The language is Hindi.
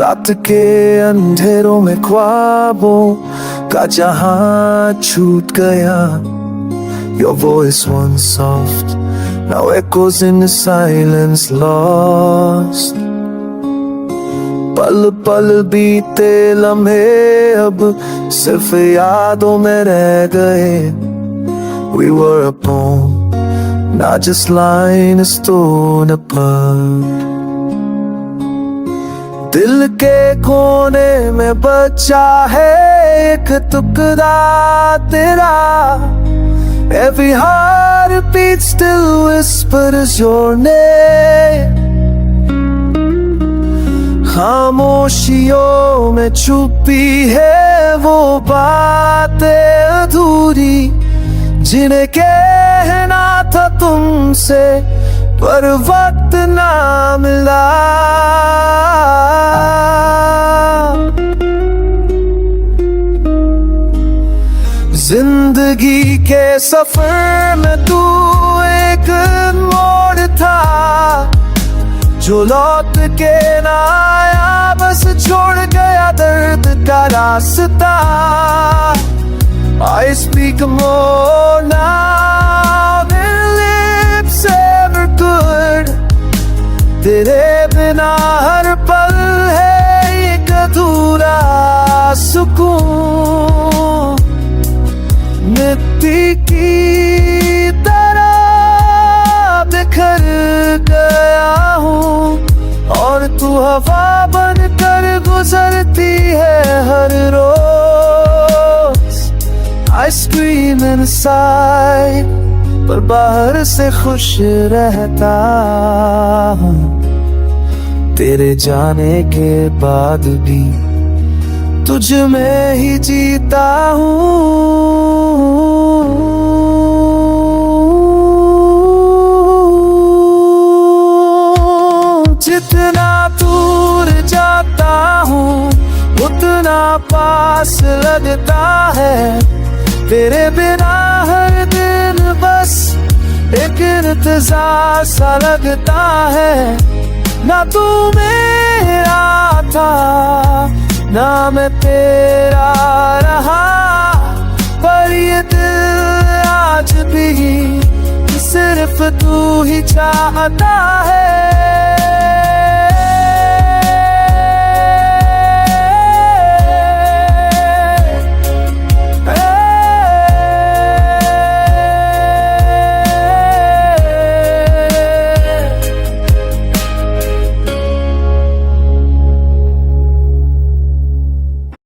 रात के अंधेरों में ख्वाबों का जहां छूट गया. Your voice once soft, now echoes in the silence lost. पल पल बीते लम्हे अब सिर्फ यादों में रह गए. We were a poem, not just line a stone apart. दिल के कोने में बचा है एक टुकड़ा तेरा. Every heartbeat still whispers your name. खामोशियों में छुपी है वो बातें अधूरी जिन्हें कहना था तुमसे पर वक्त ना मिला. जिंदगी के सफर में तू एक मोड़ था जो लौट के ना आया, बस छोड़ गया दर्द का रास्ता. I speak more now than lips ever could. तेरे बिना हर पल है एक अधूरा सुकून. मिट्टी की तरह बिखर गया हूँ और तू हवा बनकर गुजरती है हर रोज. I scream inside, पर बाहर से खुश रहता हूँ. तेरे जाने के बाद भी तुझ में ही जीता हूँ. जितना दूर जाता हूँ उतना पास लगता है. तेरे बिना हर दिन बस एक इंतजार सा लगता है. ना तू मेरा था ना मैं तेरा रहा, पर ये दिल आज भी सिर्फ तू ही चाहता है.